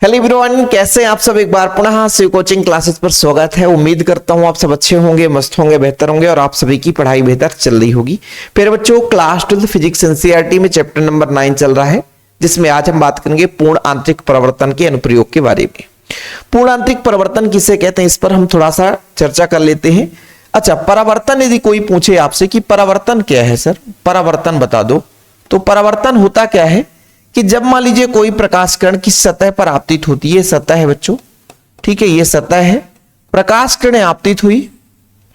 Hello everyone, कैसे हैं आप सब। एक बार पुनः शिव कोचिंग क्लासेस पर स्वागत है। उम्मीद करता हूं आप सब अच्छे होंगे, मस्त होंगे, बेहतर होंगे और आप सभी की पढ़ाई बेहतर चल रही होगी। फिर बच्चों, क्लास 12 फिजिक्स एनसीईआरटी में चैप्टर नंबर 9 चल रहा है, जिसमें आज हम बात करेंगे पूर्ण आंतरिक परावर्तन के अनुप्रयोग के बारे में। पूर्ण आंतरिक परावर्तन किसे कहते हैं, इस पर हम थोड़ा सा चर्चा कर लेते हैं। अच्छा, परावर्तन यदि कोई पूछे आपसे कि परावर्तन क्या है सर, परावर्तन बता दो, तो परावर्तन होता क्या है कि जब मान लीजिए कोई प्रकाश किरण किस सतह पर आपतित होती है, सतह है बच्चों, ठीक है, ये सतह है, प्रकाश किरण आपतित हुई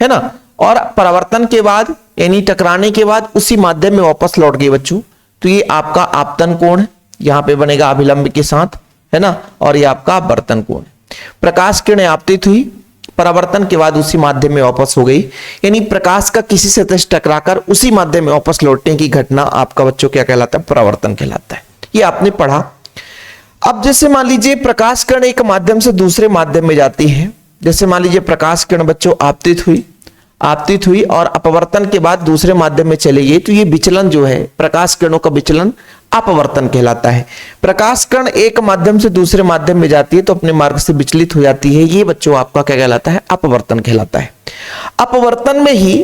है ना, और परावर्तन के बाद यानी टकराने के बाद उसी माध्यम में वापस लौट गई बच्चों, तो ये आपका आपतन कोण है, यहां पे बनेगा अभिलंब के साथ, है ना, और ये आपका अपवर्तन कोण है। प्रकाश किरण आपतित हुई, परावर्तन के बाद उसी माध्यम में वापस हो गई, यानी प्रकाश का किसी सतह से टकराकर उसी माध्यम में वापस लौटने की घटना आपका बच्चों क्या कहलाता है, परावर्तन कहलाता है। ये आपने पढ़ा। अब जैसे मान लीजिए प्रकाश किरण एक माध्यम से दूसरे माध्यम में जाती है, जैसे मान लीजिए प्रकाश किरण बच्चों आपतित हुई और अपवर्तन के बाद दूसरे माध्यम में चले गई, तो ये विचलन जो है, प्रकाश किरणों का विचलन अपवर्तन कहलाता है। प्रकाश किरण एक माध्यम से दूसरे माध्यम में जाती है तो अपने मार्ग से विचलित हो जाती है, ये बच्चों आपका क्या कहलाता है, अपवर्तन कहलाता है। अपवर्तन में ही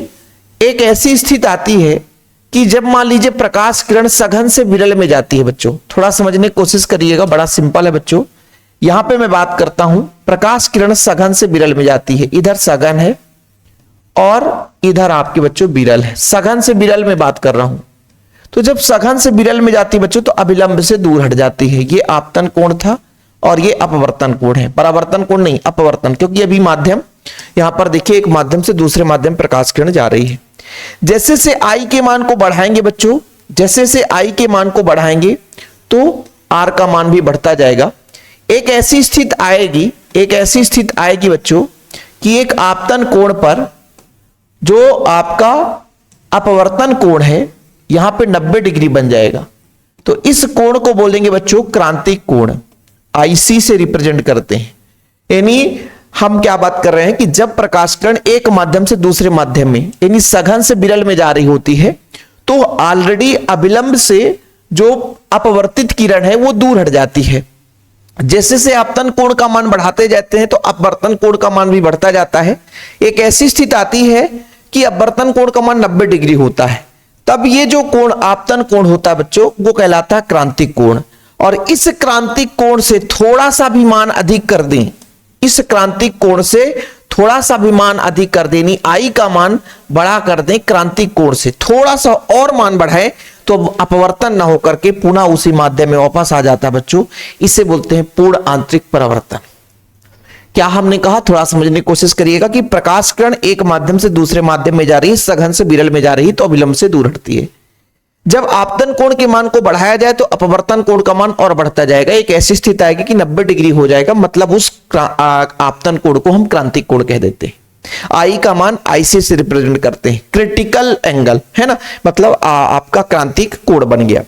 एक ऐसी स्थिति आती है कि जब मान लीजिए प्रकाश किरण सघन से विरल में जाती है बच्चों, थोड़ा समझने की कोशिश करिएगा, बड़ा सिंपल है बच्चों। यहां पे मैं बात करता हूं, प्रकाश किरण सघन से विरल में जाती है, इधर सघन है और इधर आपके बच्चों विरल है, सघन से विरल में बात कर रहा हूं। तो जब सघन से विरल में जाती है बच्चों तो अभिलंब से दूर हट जाती है, ये आपतन कोण था और ये अपवर्तन कोण है, परावर्तन कोण नहीं, अपवर्तन, क्योंकि अभी माध्यम यहां पर देखिए एक माध्यम से दूसरे माध्यम प्रकाश किरण जा रही है। जैसे से आई के मान को बढ़ाएंगे बच्चों, जैसे से आई के मान को बढ़ाएंगे तो आर का मान भी बढ़ता जाएगा। एक ऐसी स्थिति आएगी बच्चों कि एक आपतन कोण पर जो आपका अपवर्तन कोण है यहां पे 90 डिग्री बन जाएगा, तो इस कोण को बोलेंगे बच्चों क्रांतिक कोण, आईसी से रिप्रेजेंट करते हैं। यानी हम क्या बात कर रहे हैं कि जब प्रकाश किरण एक माध्यम से दूसरे माध्यम में यानी सघन से विरल में जा रही होती है तो ऑलरेडी अभिलंब से जो अपवर्तित किरण है वो दूर हट जाती है। जैसे से आपतन कोण का मान बढ़ाते जाते हैं तो अपवर्तन कोण का मान भी बढ़ता जाता है। एक ऐसी स्थिति आती है कि अपवर्तन कोण का मान 90 डिग्री होता है, तब ये जो कोण आपतन कोण होता है बच्चों वो कहलाता है क्रांतिक कोण। और इस क्रांतिक कोण से थोड़ा सा भी मान अधिक कर दें, इस क्रांतिक कोण से थोड़ा सा भी मान अधिक कर देनी, आई का मान बड़ा कर दें, क्रांतिक कोण से थोड़ा सा और मान बढ़ाए तो अपवर्तन ना होकर के पुनः उसी माध्यम में वापस आ जाता है बच्चों, इसे बोलते हैं पूर्ण आंतरिक परावर्तन। क्या हमने कहा, थोड़ा समझने की कोशिश करिएगा कि प्रकाश किरण एक माध्यम से दूसरे माध्यम में जा रही है, सघन से विरल में जा रही है तो अभिलंब से दूर हटती है। जब आपतन कोण के मान को बढ़ाया जाए तो अपवर्तन कोण का मान और बढ़ता जाएगा, एक ऐसी स्थिति आएगी कि 90 डिग्री हो जाएगा, मतलब उस आपतन कोण को हम क्रांतिक कोण कह देते हैं। आई का मान आईसी से रिप्रेजेंट करते हैं, क्रिटिकल एंगल है ना, मतलब आपका क्रांतिक कोण बन गया।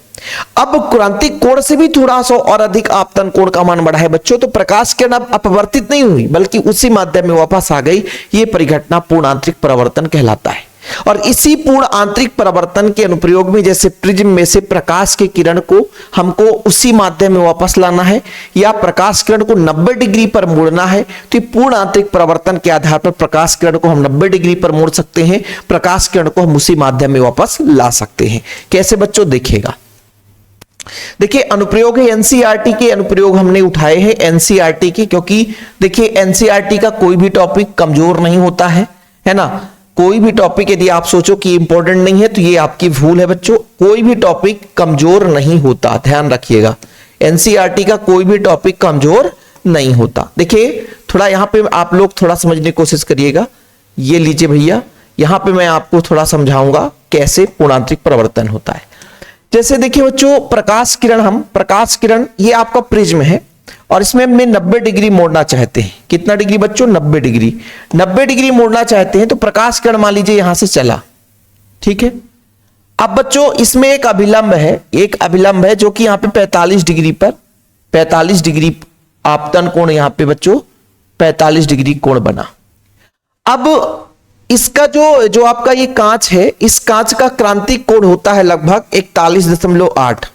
अब क्रांतिक कोण से भी थोड़ा सा और अधिक आपतन कोण का मान बढ़ा है बच्चों तो प्रकाश किरण अब अपवर्तित नहीं हुई बल्कि उसी माध्यम में वापस आ गई, ये परिघटना पूर्ण आंतरिक परावर्तन कहलाता है। और इसी पूर्ण आंतरिक परावर्तन के अनुप्रयोग में जैसे प्रिज्म में से प्रकाश के किरण को हमको उसी माध्यम में वापस लाना है या प्रकाश किरण को 90 डिग्री पर मोड़ना है, तो पूर्ण आंतरिक परावर्तन के आधार पर प्रकाश किरण को हम 90 डिग्री पर मोड़ सकते हैं, प्रकाश किरण को हम उसी माध्यम में वापस ला सकते हैं। कैसे बच्चों, देखिएगा, देखिए अनुप्रयोग है एनसीईआरटी के, अनुप्रयोग हमने उठाए हैं एनसीईआरटी के, क्योंकि देखिए एनसीईआरटी का कोई भी टॉपिक कमजोर नहीं होता है ना। कोई भी टॉपिक यदि आप सोचो कि इंपॉर्टेंट नहीं है तो ये आपकी भूल है बच्चों, कोई भी टॉपिक कमजोर नहीं होता, ध्यान रखिएगा, एनसीईआरटी का कोई भी टॉपिक कमजोर नहीं होता। देखिए थोड़ा यहां पे आप लोग थोड़ा समझने की कोशिश करिएगा, ये लीजिए भैया, यहां पे मैं आपको थोड़ा समझाऊंगा कैसे पूर्णांतरिक परावर्तन होता है। जैसे देखिए बच्चों, प्रकाश किरण ये आपका प्रिज्म है और इसमें हमने 90 डिग्री मोड़ना चाहते हैं। कितना डिग्री बच्चों, 90 डिग्री। 90 डिग्री मोड़ना चाहते हैं तो प्रकाश किरण मान लीजिए यहां से चला, ठीक है। अब बच्चों इसमें एक अभिलंब है जो कि यहां पे 45 डिग्री पर 45 डिग्री आपतन कोण, यहां पे बच्चों 45 डिग्री कोण बना। अब इसका जो आपका ये कांच है, इस कांच का क्रांतिक कोण होता है लगभग 41.8।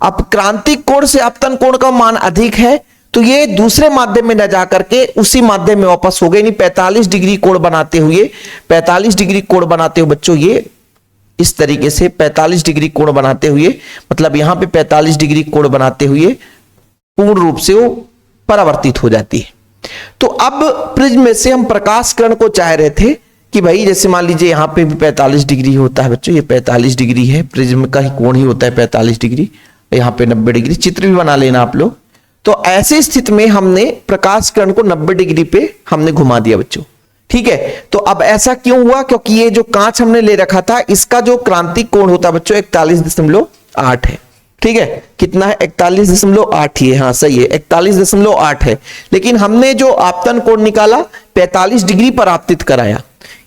अब क्रांतिक कोण से आपतन कोण का मान अधिक है तो ये दूसरे माध्यम में न जाकर के उसी माध्यम में वापस हो गए, यानी 45 डिग्री कोण बनाते हुए, 45 डिग्री कोण बनाते हुए बच्चों ये इस तरीके से 45 डिग्री कोण बनाते हुए, मतलब यहां पे 45 डिग्री कोण बनाते हुए पूर्ण रूप से वो परावर्तित हो जाती है। तो अब प्रिज्म में से हम प्रकाश किरण को चाह रहे थे कि भाई जैसे मान लीजिए यहां पे भी 45 डिग्री होता है बच्चों, ये 45 डिग्री है, प्रिज्म का ही कोण ही होता है 45 डिग्री, यहां पे 90 डिग्री, चित्र भी बना लेना आप लोग। तो ऐसी स्थिति में हमने प्रकाश किरण को 90 डिग्री पे हमने घुमा दिया बच्चों, ठीक है। तो अब ऐसा क्यों हुआ, क्योंकि ये जो कांच हमने ले रखा था इसका जो क्रांतिक कोण होता है बच्चों 41.8 है, ठीक है। कितना है, 41.8 ही है, हाँ सही है, 41.8 है। लेकिन हमने जो आपतन कोण निकाला 45 डिग्री पर आपतित कराया,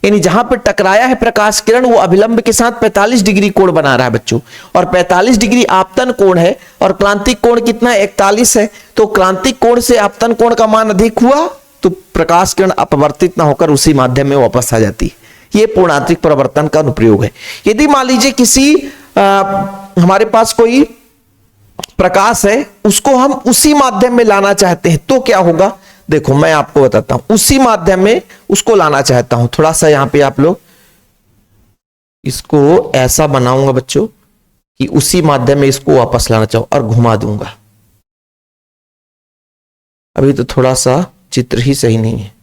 यानी जहां पर टकराया है प्रकाश किरण वो अभिलंब के साथ 45 डिग्री कोण बना रहा है बच्चों, और 45 डिग्री आपतन कोण है और क्रांतिक कोण कितना है 41 है। तो क्रांतिक कोण से आपतन कोण का मान अधिक हुआ तो प्रकाश किरण अपवर्तित ना होकर उसी माध्यम में वापस आ जाती है। ये पूर्णांतरिक परावर्तन का अनुप्रयोग है। यदि मान लीजिए किसी हमारे पास कोई प्रकाश है उसको हम उसी माध्यम में लाना चाहते हैं तो क्या होगा, देखो मैं आपको बताता हूं, उसी माध्यम में उसको लाना चाहता हूं। थोड़ा सा यहां पे आप लोग इसको ऐसा बनाऊंगा बच्चों कि उसी माध्यम में इसको वापस लाना चाहूं और घुमा दूंगा। अभी तो थोड़ा सा चित्र ही सही नहीं है।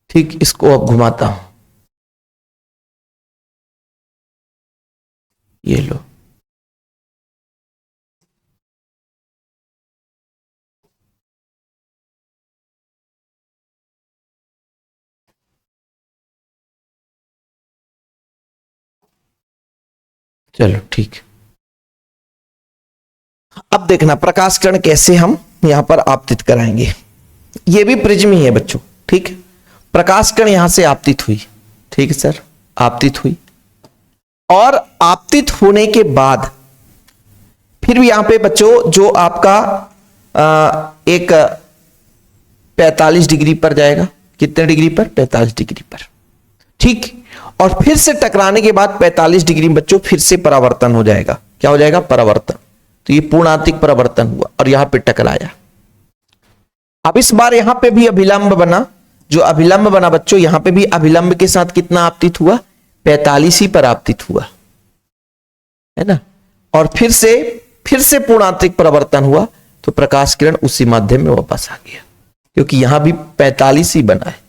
ठीक, इसको अब घुमाता हूं, ये लो। चलो ठीक, अब देखना प्रकाश किरण कैसे हम यहां पर आपतित कराएंगे। ये भी प्रिज्म ही है बच्चों, ठीक। प्रकाश किरण यहां से आपतित हुई, ठीक है सर, आपतित हुई, और आपतित होने के बाद फिर भी यहां पे बच्चों जो आपका एक 45 डिग्री पर जाएगा, कितने डिग्री पर, 45 डिग्री पर, ठीक। और फिर से टकराने के बाद 45 डिग्री में बच्चों फिर से परावर्तन हो जाएगा, क्या हो जाएगा, परावर्तन। तो ये पूर्णांतरिक परावर्तन हुआ और यहां पे टकराया। अब इस बार यहां पे भी अभिलंब बना, जो अभिलंब बना बच्चों यहां पे भी अभिलंब के साथ कितना आपतित हुआ, 45 ही पर आपतित हुआ, है ना। और फिर से पूर्णांतरिक परावर्तन हुआ तो प्रकाश किरण उसी माध्यम में वापस आ गया, क्योंकि यहां भी 45 ही बना है,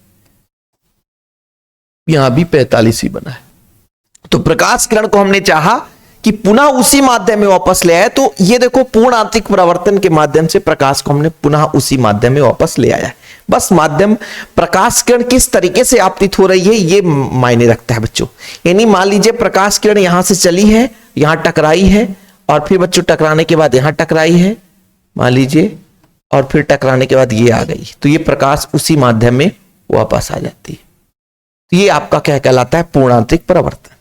यहां भी 45 ही बना है। तो प्रकाश किरण को हमने चाहा कि पुनः उसी माध्यम में वापस ले आए, तो ये देखो पूर्ण आंतरिक परावर्तन के माध्यम से प्रकाश को हमने पुनः उसी माध्यम में वापस ले आया है। बस माध्यम प्रकाश किरण किस तरीके से आपतित हो रही है ये मायने रखता है बच्चों। यानी मान लीजिए प्रकाश किरण यहां से चली है, यहां टकराई है, और फिर बच्चों टकराने के बाद यहां टकराई है मान लीजिए, और फिर टकराने के बाद ये आ गई, तो ये प्रकाश उसी माध्यम में वापस आ जाती है। तो ये आपका क्या कहलाता है, पूर्णांतरिक परावर्तन।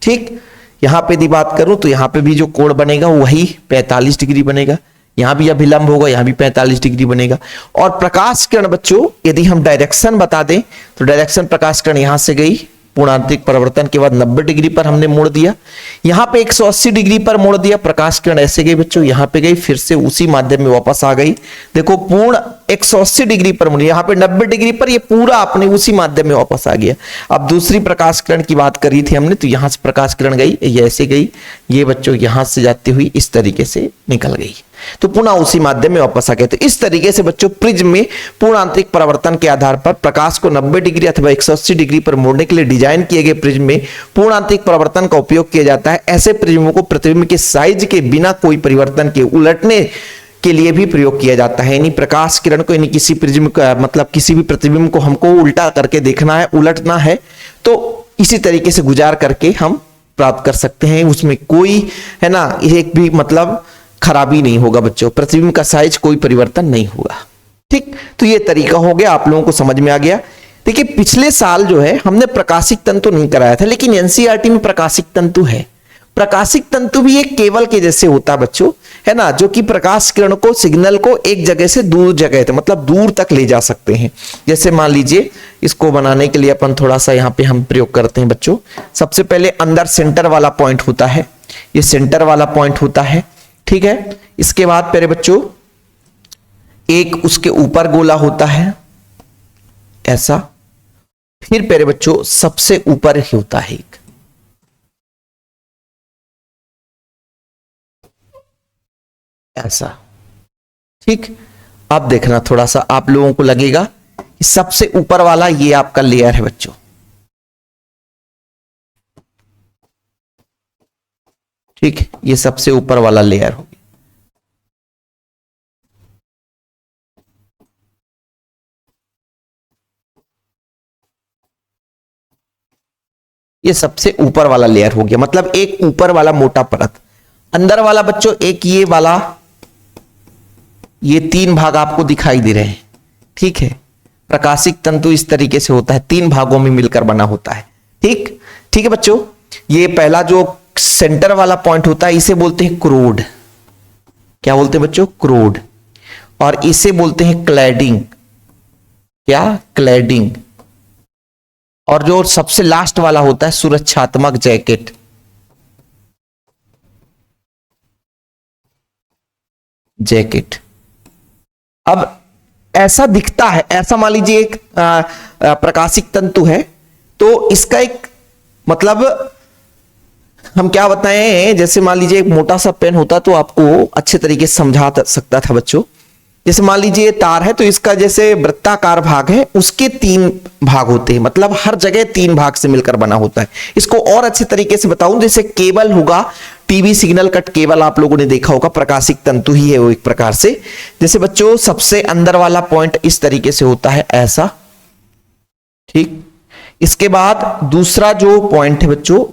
ठीक, यहां पे यदि बात करूं तो यहां पे भी जो कोण बनेगा वही 45 डिग्री बनेगा, यहां भी अभिलंब होगा, यहां भी 45 डिग्री बनेगा। और प्रकाश किरण बच्चों यदि हम डायरेक्शन बता दें तो डायरेक्शन प्रकाश किरण यहां से गई, पूर्णांतरिक परिवर्तन के बाद 90 डिग्री पर हमने मोड़ दिया, यहां पे 180 डिग्री पर मोड़ दिया, प्रकाश किरण ऐसे गई बच्चों, यहां पे गई, फिर से उसी माध्यम में वापस आ गई। देखो पूर्ण 180 डिग्री पर मुड़ी, यहां पे 90 डिग्री पर, ये पूरा अपने उसी माध्यम में वापस आ गया। अब दूसरी प्रकाश किरण की बात करी थी हमने, तो यहां से प्रकाश किरण गई, ये ऐसे गई, ये बच्चों यहां से जाती हुई इस तरीके से निकल गई, तो पुनः उसी माध्यम में वापस आ गए। तो इस तरीके से बच्चों प्रिज्म में पूर्ण आंतरिक परावर्तन के आधार पर प्रकाश को 90 डिग्री अथवा 180 डिग्री पर मोड़ने के लिए डिजाइन किए गए प्रिज्म में पूर्ण आंतरिक परावर्तन का उपयोग किया जाता है। ऐसे प्रिज्मों को प्रतिबिंब के साइज के बिना कोई परिवर्तन के उलटने के लिए भी प्रयोग किया जाता है। यानी प्रकाश किरण को, यानी किसी प्रिज्म का मतलब किसी भी प्रतिबिंब को हमको उल्टा करके देखना है, उलटना है, तो इसी तरीके से गुजार करके हम प्राप्त कर सकते हैं। उसमें कोई है ना एक भी मतलब खराबी नहीं होगा बच्चों, प्रतिबिंब का साइज कोई परिवर्तन नहीं होगा। ठीक, तो ये तरीका हो गया, आप लोगों को समझ में आ गया। देखिए पिछले साल जो है हमने प्रकाशिक तंतु नहीं कराया था, लेकिन एनसीईआरटी में प्रकाशिक तंतु है। प्रकाशिक तंतु भी एक केबल के जैसे होता है बच्चों, है ना, जो कि प्रकाश किरण को, सिग्नल को एक जगह से दूर जगह तक, मतलब दूर तक ले जा सकते हैं। जैसे मान लीजिए इसको बनाने के लिए अपन थोड़ा सा यहाँ पे हम प्रयोग करते हैं बच्चों। सबसे पहले अंदर सेंटर वाला पॉइंट होता है, ये सेंटर वाला पॉइंट होता है, ठीक है। इसके बाद प्यारे बच्चों एक उसके ऊपर गोला होता है ऐसा, फिर प्यारे बच्चों सबसे ऊपर ही होता है एक ऐसा, ठीक। अब देखना थोड़ा सा आप लोगों को लगेगा कि सबसे ऊपर वाला ये आपका लेयर है बच्चों, ठीक, ये सबसे ऊपर वाला लेयर हो गया। ये सबसे ऊपर वाला लेयर हो गया, मतलब एक ऊपर वाला मोटा परत। अंदर वाला बच्चों एक ये वाला, ये तीन भाग आपको दिखाई दे रहे हैं, ठीक है। प्रकाशिक तंतु इस तरीके से होता है, तीन भागों में मिलकर बना होता है, ठीक, ठीक है बच्चों। ये पहला जो सेंटर वाला पॉइंट होता है इसे बोलते हैं क्रोड, क्या बोलते हैं बच्चों, क्रोड। और इसे बोलते हैं क्लैडिंग, क्या, क्लैडिंग। और जो सबसे लास्ट वाला होता है सुरक्षात्मक जैकेट, जैकेट। अब ऐसा दिखता है, ऐसा मान लीजिए एक प्रकाशिक तंतु है, तो इसका एक मतलब हम क्या बताएं, जैसे मान लीजिए एक मोटा सा पेन होता तो आपको अच्छे तरीके से समझा सकता था बच्चों। जैसे मान लीजिए ये तार है, तो इसका जैसे वृत्ताकार भाग है उसके तीन भाग होते हैं, मतलब हर जगह तीन भाग से मिलकर बना होता है। इसको और अच्छे तरीके से बताऊं, जैसे केबल होगा, टीवी सिग्नल कट केबल आप लोगों ने देखा होगा, प्रकाशिक तंतु ही है वो एक प्रकार से। जैसे बच्चों सबसे अंदर वाला पॉइंट इस तरीके से होता है ऐसा, ठीक। इसके बाद दूसरा जो पॉइंट है बच्चों,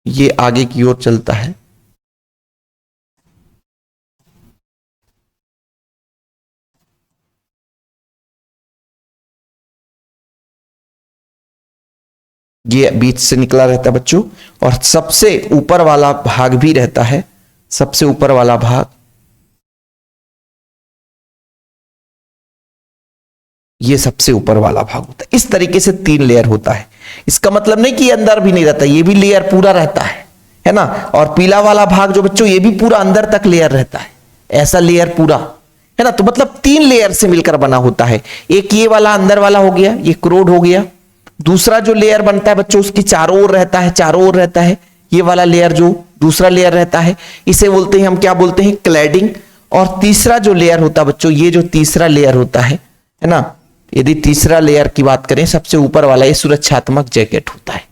ये आगे की ओर चलता है, ये बीच से निकला रहता है बच्चों। और सबसे ऊपर वाला भाग भी रहता है, सबसे ऊपर वाला भाग, ये सबसे ऊपर वाला भाग होता है। इस तरीके से तीन लेयर होता है। इसका मतलब नहीं कि अंदर भी नहीं रहता, ये भी लेयर पूरा रहता है ना। और पीला वाला भाग जो बच्चों, ये भी पूरा अंदर तक लेयर रहता है, ऐसा लेयर पूरा, है ना। तो मतलब तीन लेयर से मिलकर बना होता है। एक ये वाला अंदर वाला हो गया, ये क्रोड हो गया। दूसरा जो लेयर बनता है बच्चों, उसकी चारों ओर रहता है, चारों ओर रहता है ये वाला लेयर, जो दूसरा लेयर रहता है इसे बोलते हैं हम, क्या बोलते हैं, क्लैडिंग। और तीसरा जो लेयर होता है बच्चों, ये जो तीसरा लेयर होता है ना, यदि तीसरा लेयर की बात करें सबसे ऊपर वाला, ये सुरक्षात्मक जैकेट होता है,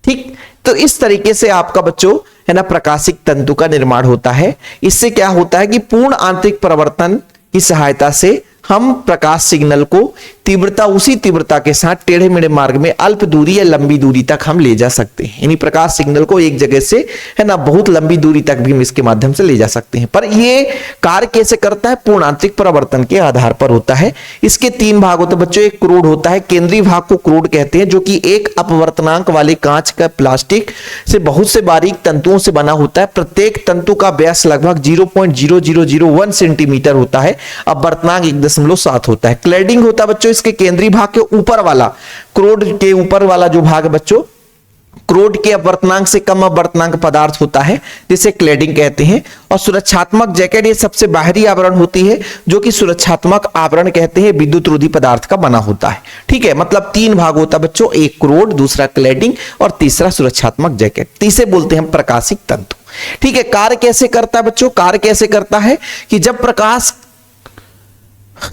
ठीक। तो इस तरीके से आपका बच्चों, है ना, प्रकाशिक तंतु का निर्माण होता है। इससे क्या होता है कि पूर्ण आंतरिक परिवर्तन की सहायता से हम प्रकाश सिग्नल को तीव्रता, उसी तीव्रता के साथ टेढ़े मेढ़े मार्ग में अल्प दूरी या लंबी दूरी तक हम ले जा सकते हैं। यानी प्रकाश सिग्नल को एक जगह से, है ना, बहुत लंबी दूरी तक भी हम इसके माध्यम से ले जा सकते हैं। पर ये कार्य कैसे करता है, पूर्ण आंतरिक परिवर्तन के आधार पर होता है। इसके तीन भाग होते हैं बच्चों। एक क्रोड होता है, केंद्रीय भाग को क्रोड कहते हैं, जो कि एक अपवर्तनांक वाले कांच का प्लास्टिक से बहुत से बारीक तंतुओं से बना होता है। प्रत्येक तंतु का व्यास लगभग 0.0001 सेंटीमीटर होता है, अपवर्तनांक 1.7 होता है। क्लैडिंग होता है बच्चों इसके केंद्रीय भाग के ऊपर वाला, क्रोड के ऊपर वाला जो भाग है बच्चों, क्रोड के अपवर्तनांक से कम अपवर्तनांक पदार्थ होता है, जिसे क्लैडिंग कहते हैं। और सुरक्षात्मक जैकेट ये सबसे बाहरी आवरण होती है, जो कि सुरक्षात्मक आवरण कहते हैं, विद्युत रोधी पदार्थ का बना होता है, ठीक है। मतलब तीन भाग होता है बच्चों, एक क्रोड, दूसरा क्लैडिंग और तीसरा सुरक्षात्मक जैकेट। तीसरे बोलते हैं हम प्रकाशिक तंतु, ठीक है। कार्य कैसे करता है बच्चों, कार्य कैसे करता है कि जब प्रकाश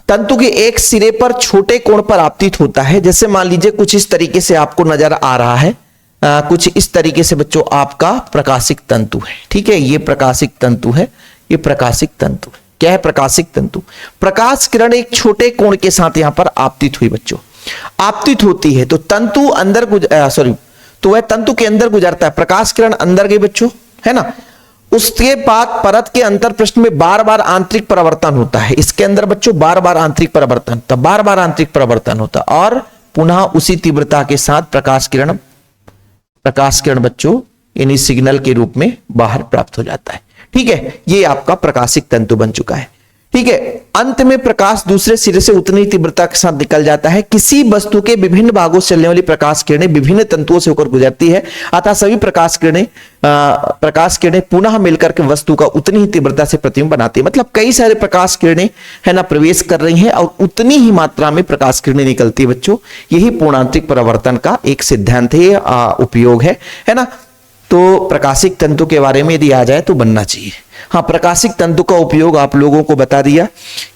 तंतु के एक सिरे पर छोटे कोण पर आपतित होता है, जैसे मान लीजिए कुछ इस तरीके से आपको नजर आ रहा है, कुछ इस तरीके से बच्चों आपका प्रकाशिक तंतु है, ठीक है। ये प्रकाशिक तंतु है, ये प्रकाशिक तंतु है। क्या है प्रकाशिक तंतु, प्रकाश किरण एक छोटे कोण के साथ यहां पर आपतित हुई बच्चों, आपतित होती है तो तंतु अंदर तो वह तंतु के अंदर गुजरता है, प्रकाश किरण अंदर गई बच्चों, है ना। उसके बाद परत के अंतर पृष्ठ में बार बार आंतरिक परिवर्तन होता है। इसके अंदर बच्चों बार बार आंतरिक परिवर्तन, तब बार बार आंतरिक परिवर्तन होता है और पुनः उसी तीव्रता के साथ प्रकाश किरण बच्चों यानी सिग्नल के रूप में बाहर प्राप्त हो जाता है। ठीक है, ये आपका प्रकाशिक तंतु बन चुका है। ठीक है, अंत में प्रकाश दूसरे सिरे से उतनी तीव्रता के साथ निकल जाता है। किसी वस्तु के विभिन्न भागों से चलने वाली प्रकाश किरणें विभिन्न तंतुओं से होकर गुजरती है, अतः सभी प्रकाश किरणें पुनः मिलकर के वस्तु का उतनी ही तीव्रता से प्रतिबिंब बनाती है। मतलब कई सारे प्रकाश किरणें है ना प्रवेश कर रही हैं और उतनी ही मात्रा में प्रकाश किरणें निकलती है बच्चों। यही पूर्णांतरिक परावर्तन का एक सिद्धांत है, उपयोग है ना। तो प्रकाशिक तंतु के बारे में यदि आ जाए तो बनना चाहिए। हाँ, प्रकाशिक तंतु का उपयोग आप लोगों को बता दिया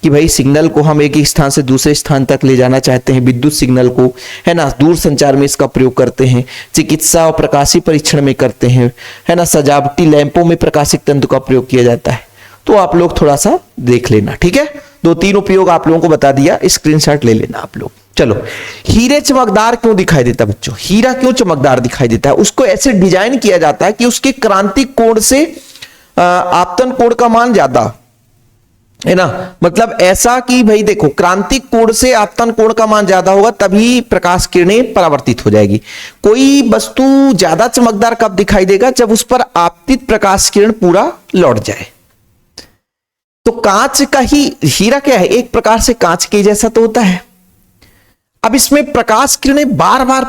कि भाई सिग्नल को हम एक ही स्थान से दूसरे स्थान तक ले जाना चाहते हैं, विद्युत सिग्नल को, है ना, दूर संचार में इसका प्रयोग करते हैं, चिकित्सा और प्रकाशीय परीक्षण में करते हैं, है ना, सजावटी लैंपों में प्रकाशिक तंतु का प्रयोग किया जाता है। तो आप लोग थोड़ा सा देख लेना। ठीक है, 2-3 उपयोग आप लोगों को बता दिया, स्क्रीनशॉट ले लेना आप लोग। चलो, हीरे चमकदार क्यों दिखाई देता बच्चों? हीरा क्यों चमकदार दिखाई देता है? उसको ऐसे डिजाइन किया जाता है कि उसके क्रांतिक कोण से आपतन कोण का मान ज्यादा है ना। मतलब ऐसा कि भाई देखो, क्रांतिक कोण से आपतन कोण का मान ज्यादा होगा तभी प्रकाश किरणें परावर्तित हो जाएगी। कोई वस्तु ज्यादा चमकदार कब दिखाई देगा? जब उस पर आपतित प्रकाश किरण पूरा लौट जाए। तो कांच का ही हीरा क्या है? एक प्रकार से कांच के जैसा तो होता है। अब इसमें प्रकाश किरणें बार बार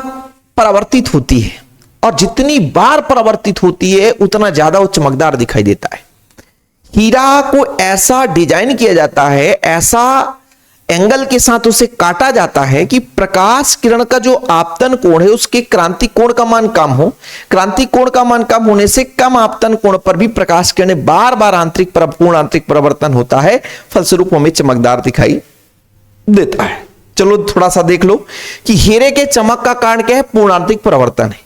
परावर्तित होती है और जितनी बार परावर्तित होती है उतना ज्यादा वो चमकदार दिखाई देता है। हीरा को ऐसा डिजाइन किया जाता है, ऐसा एंगल के साथ उसे काटा जाता है कि प्रकाश किरण का जो आपतन कोण है उसके क्रांतिक कोण का मान कम हो। क्रांतिक कोण का मान कम होने से कम आपतन कोण पर भी प्रकाश किरणें बार बार पूर्ण आंतरिक परावर्तन होता है, फलस्वरूप हमें चमकदार दिखाई देता है। चलो थोड़ा सा देख लो कि हीरे के चमक का कारण क्या है? पूर्णांतरिक परावर्तन है।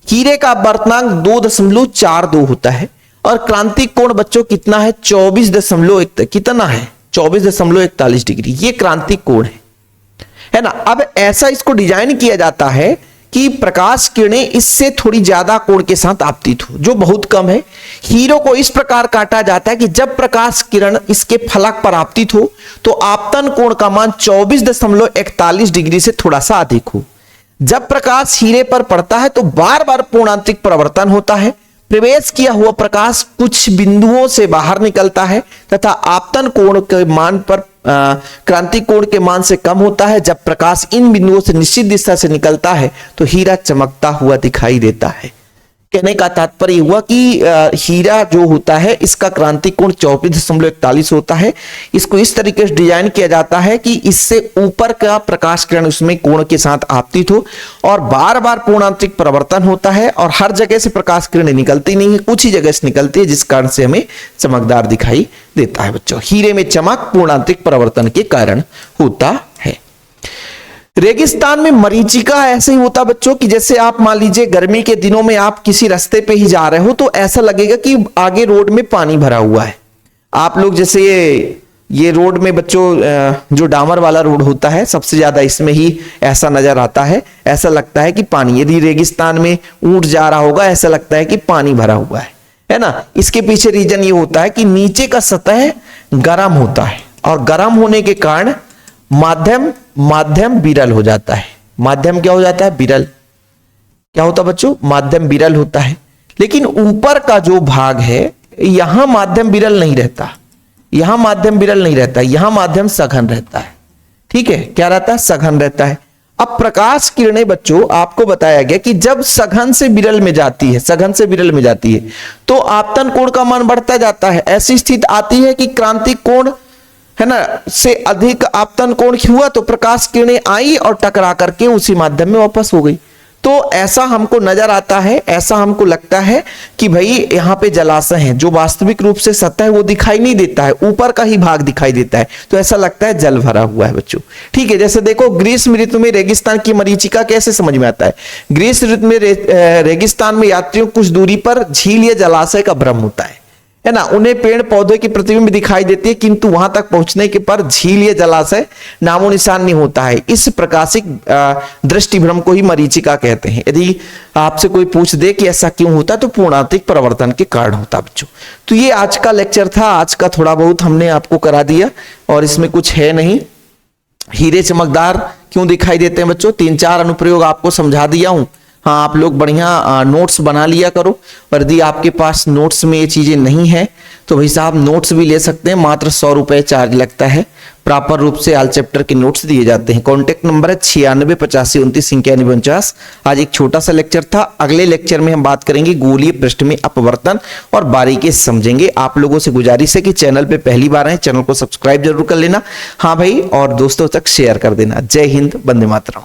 हीरे का अपवर्तनांक 2.42 होता है और क्रांतिक कोण बच्चों कितना है? 24.41 डिग्री। ये क्रांतिक कोण है ना। अब ऐसा इसको डिजाइन किया जाता है कि प्रकाश किरणें इससे थोड़ी ज्यादा कोण के साथ आपतित हो, जो बहुत कम है। हीरो को इस प्रकार काटा जाता है कि जब प्रकाश किरण इसके फलक पर आपतित हो तो आपतन कोण का मान 24.41 डिग्री से थोड़ा सा अधिक हो। जब प्रकाश हीरे पर पड़ता है तो बार बार पूर्णांतरिक परावर्तन होता है। प्रवेश किया हुआ प्रकाश कुछ बिंदुओं से बाहर निकलता है तथा आपतन कोण के मान पर क्रांतिक कोण के मान से कम होता है। जब प्रकाश इन बिंदुओं से निश्चित दिशा से निकलता है तो हीरा चमकता हुआ दिखाई देता है। कहने का तात्पर्य हुआ कि हीरा जो होता है इसका क्रांतिक कोण 24.41 होता है। इसको इस तरीके से डिजाइन किया जाता है कि इससे ऊपर का प्रकाश किरण उसमें कोण के साथ आपतित हो और बार बार पूर्णांतरिक परावर्तन होता है और हर जगह से प्रकाश किरण निकलती नहीं है, कुछ ही जगह से निकलती है, जिस कारण से हमें चमकदार दिखाई देता है बच्चों। हीरे में चमक पूर्णांतरिक परावर्तन के कारण होता है। रेगिस्तान में मरीचिका ऐसे ही होता बच्चों कि जैसे आप मान लीजिए गर्मी के दिनों में आप किसी रास्ते पे ही जा रहे हो तो ऐसा लगेगा कि आगे रोड में पानी भरा हुआ है। आप लोग जैसे ये रोड में बच्चों जो डामर वाला रोड होता है सबसे ज्यादा इसमें ही ऐसा नजर आता है। ऐसा लगता है कि पानी, यदि रेगिस्तान में ऊंट जा रहा होगा ऐसा लगता है कि पानी भरा हुआ है ना। इसके पीछे रीजन ये होता है कि नीचे का सतह गर्म होता है और गर्म होने के कारण माध्यम विरल हो जाता है। माध्यम क्या हो जाता है? विरल। क्या होता है बच्चों? माध्यम विरल होता है। लेकिन ऊपर का जो भाग है यहां माध्यम विरल नहीं रहता, यहां माध्यम विरल नहीं रहता, यहां माध्यम सघन रहता है। ठीक है, क्या रहता है? सघन रहता है। अब प्रकाश किरणें बच्चों आपको बताया गया कि जब सघन से विरल में जाती है, तो आपतन कोण का मान बढ़ता जाता है। ऐसी स्थिति आती है कि क्रांतिक कोण है ना से अधिक आपतन कोण हुआ तो प्रकाश किरणें आई और टकरा करके उसी माध्यम में वापस हो गई। तो ऐसा हमको नजर आता है, ऐसा हमको लगता है कि भाई यहाँ पे जलाशय है, जो वास्तविक रूप से सतह है वो दिखाई नहीं देता है, ऊपर का ही भाग दिखाई देता है, तो ऐसा लगता है जल भरा हुआ है बच्चों। ठीक है, जैसे देखो ग्रीष्म ऋतु में रेगिस्तान की मरीचिका कैसे समझ में आता है? ग्रीष्म ऋतु में रेगिस्तान में यात्रियों कुछ दूरी पर झील या जलाशय का भ्रम होता है ना। उन्हें पेड़ पौधे की प्रतिबिंब दिखाई देती है किंतु वहां तक पहुंचने के पर झील या जलाशय नामो निशान नहीं होता है। इस प्रकाशिक दृष्टि भ्रम को ही मरीचिका कहते हैं। यदि आपसे कोई पूछ दे कि ऐसा क्यों होता तो पूर्णांतरिक परावर्तन के कारण होता बच्चों। तो ये आज का लेक्चर था, आज का थोड़ा बहुत हमने आपको करा दिया और इसमें कुछ है नहीं। हीरे चमकदार क्यों दिखाई देते हैं बच्चों? 3-4 अनुप्रयोग आपको समझा दिया हूं। हाँ, आप लोग बढ़िया नोट्स बना लिया करो, और यदि आपके पास नोट्स में ये चीजें नहीं है तो भाई साहब नोट्स भी ले सकते हैं, मात्र 100 रुपए चार्ज लगता है। प्रॉपर रूप से ऑल चैप्टर के नोट्स दिए जाते हैं। कॉन्टेक्ट नंबर है 9685299149। आज एक छोटा सा लेक्चर था। अगले लेक्चर में हम बात करेंगे गोलीय पृष्ठ में अपवर्तन और बारीकी से समझेंगे। आप लोगों से गुजारिश है कि चैनल पे पहली बार आए, चैनल को सब्सक्राइब जरूर कर लेना। हाँ भाई, और दोस्तों तक शेयर कर देना। जय हिंद, वंदे मातरम।